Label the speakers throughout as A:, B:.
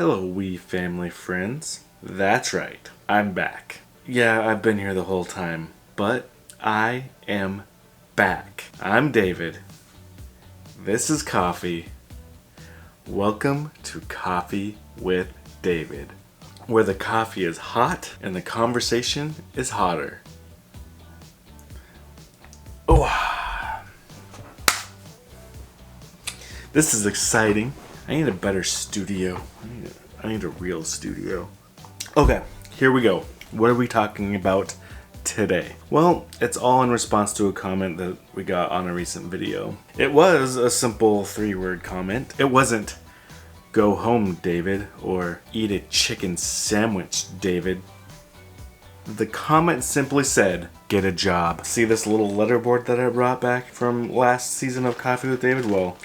A: Hello, wee family friends. That's right, I'm back. Yeah, I've been here the whole time, but I am back. I'm David. This is Coffee. Welcome to Coffee with David, where the coffee is hot and the conversation is hotter. Oh, this is exciting. I need a better studio. I need a real studio. Okay, here we go. What are we talking about today? Well, it's all in response to a comment that we got on a recent video. It was a simple 3-word comment. It wasn't, "Go home, David," or "Eat a chicken sandwich, David." The comment simply said, "Get a job." See this little letterboard that I brought back from last season of Coffee with David? Well,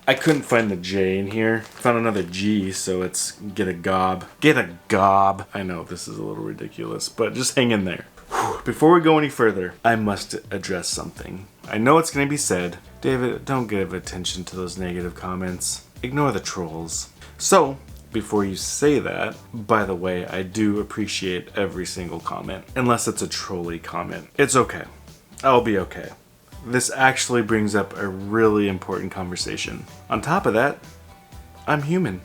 A: I couldn't find the J in here. Found another G, so it's get a gob. Get a gob. I know this is a little ridiculous, but just hang in there. Before we go any further, I must address something. I know it's going to be said, "David, don't give attention to those negative comments. Ignore the trolls." So, before you say that, by the way, I do appreciate every single comment. Unless it's a trolly comment. It's okay. I'll be okay. This actually brings up a really important conversation. On top of that, I'm human.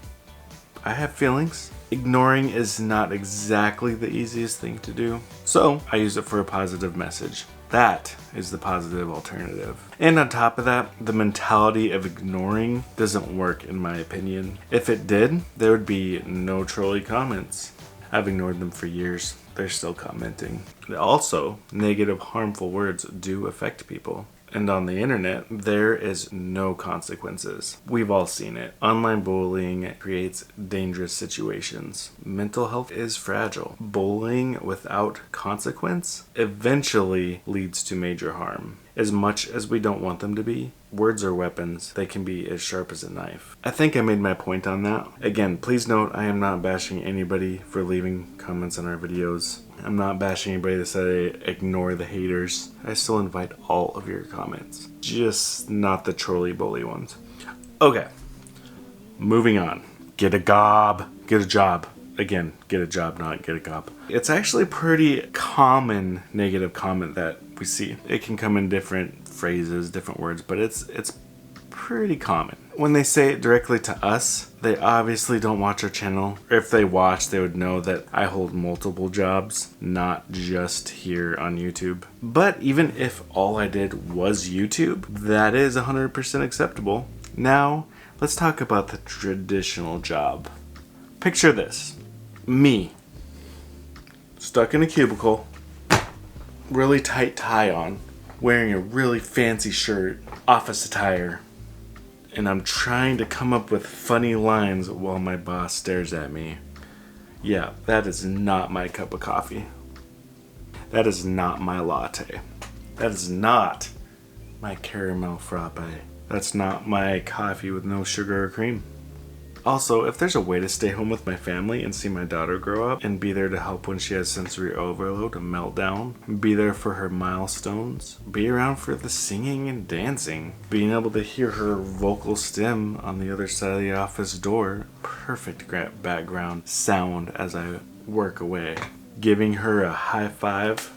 A: I have feelings. Ignoring is not exactly the easiest thing to do, so I use it for a positive message. That is the positive alternative. And on top of that, the mentality of ignoring doesn't work in my opinion. If it did, there would be no trolly comments. I've ignored them for years. They're still commenting. Also, negative, harmful words do affect people. And on the internet, there is no consequences. We've all seen it. Online bullying creates dangerous situations. Mental health is fragile. Bullying without consequence eventually leads to major harm. As much as we don't want them to be, words are weapons. They can be as sharp as a knife. I think I made my point on that. Again, please note I am not bashing anybody for leaving comments on our videos. I'm not bashing anybody that said ignore the haters. I still invite all of your comments. Just not the trolly bully ones. Okay, moving on. Get a gob. Get a job. Again, get a job, not get a gob. It's actually a pretty common negative comment that we see. It can come in different phrases, different words, but it's pretty common. When they say it directly to us, they obviously don't watch our channel. If they watch, they would know that I hold multiple jobs, not just here on YouTube. But even if all I did was YouTube, that is 100% acceptable. Now, let's talk about the traditional job. Picture this. Me, stuck in a cubicle, really tight tie on, wearing a really fancy shirt, office attire, and I'm trying to come up with funny lines while my boss stares at me. Yeah, that is not my cup of coffee. That is not my latte. That is not my caramel frappe. That's not my coffee with no sugar or cream. Also, if there's a way to stay home with my family and see my daughter grow up and be there to help when she has sensory overload, a meltdown, be there for her milestones, be around for the singing and dancing, being able to hear her vocal stem on the other side of the office door, perfect background sound as I work away, giving her a high five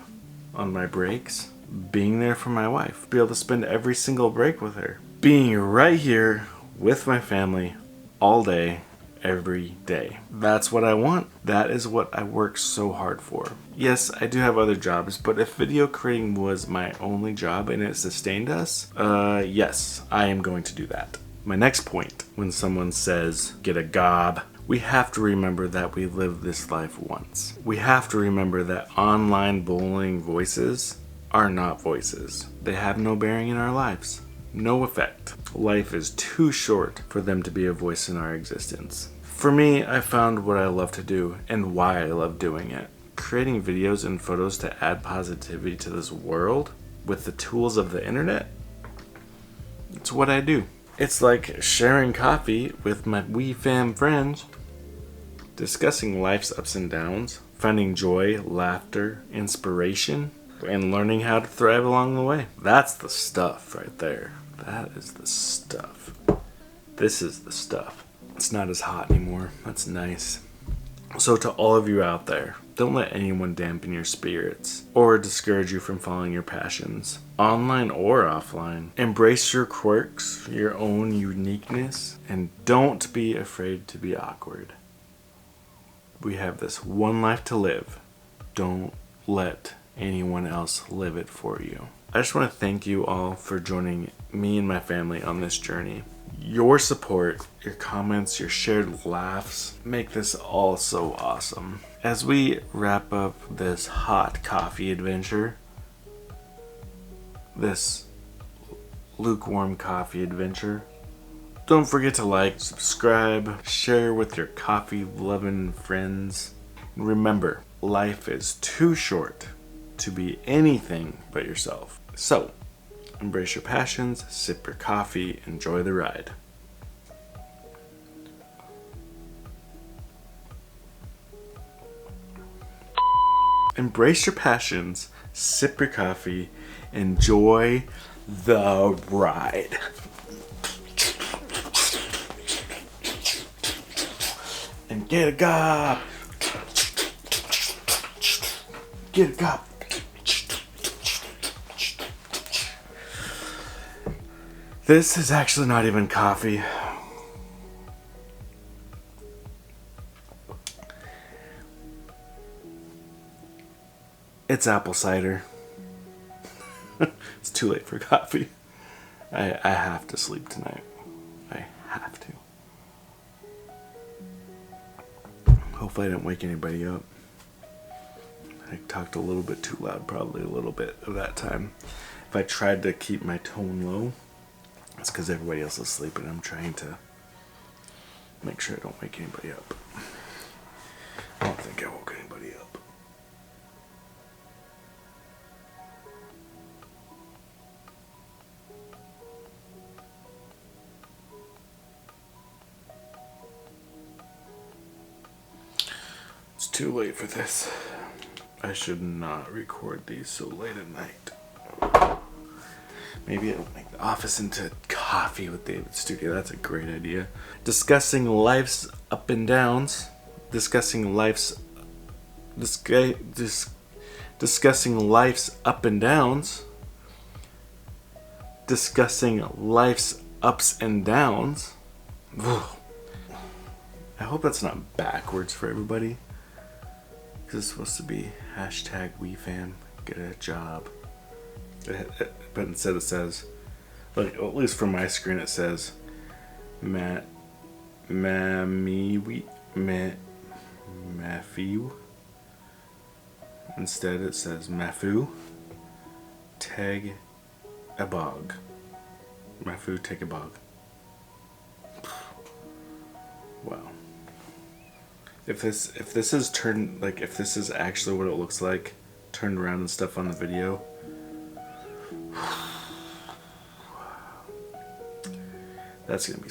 A: on my breaks, being there for my wife, be able to spend every single break with her, being right here with my family all day, every day. That's what I want. That is what I work so hard for. Yes, I do have other jobs, but if video creating was my only job and it sustained us, yes, I am going to do that. My next point, when someone says, get a gob, we have to remember that we live this life once. We have to remember that online bullying voices are not voices. They have no bearing in our lives. No effect. Life is too short for them to be a voice in our existence. For me, I found what I love to do and why I love doing it. Creating videos and photos to add positivity to this world with the tools of the internet. It's what I do. It's like sharing coffee with my weefam friends, discussing life's ups and downs, finding joy, laughter, inspiration, and learning how to thrive along the way. That's the stuff right there. That is the stuff. This is the stuff. It's not as hot anymore. That's nice. So to all of you out there, don't let anyone dampen your spirits or discourage you from following your passions, online or offline. Embrace your quirks, your own uniqueness, and don't be afraid to be awkward. We have this one life to live. Don't let anyone else live it for you. I just want to thank you all for joining me and my family on this journey. Your support, your comments, your shared laughs make this all so awesome. As we wrap up this hot coffee adventure, this lukewarm coffee adventure, don't forget to like, subscribe, share with your coffee-loving friends. And remember, life is too short to be anything but yourself. So, embrace your passions, sip your coffee, enjoy the ride. Embrace your passions, sip your coffee, enjoy the ride. And get a gob. Get a gob. This is actually not even coffee. It's apple cider. It's too late for coffee. I have to sleep tonight. I have to. Hopefully I didn't wake anybody up. I talked a little bit too loud, probably a little bit of that time. If I tried to keep my tone low, it's because everybody else is sleeping. I'm trying to make sure I don't wake anybody up. I don't think I woke anybody up. It's too late for this. I should not record these so late at night. Maybe it'll make the office into coffee with David studio. That's a great idea. Discussing life's up and downs. Discussing life's discussing life's up and downs. Discussing life's ups and downs. I hope that's not backwards for everybody. Because it's supposed to be hashtag weefam, get a job. But instead it says, like, at least from my screen it says, Mafiu. Instead it says Mafu, tag a bog. Mafu, take a bog. Wow. If this is turned, like, if this is actually what it looks like, turned around and stuff on the video, that's gonna be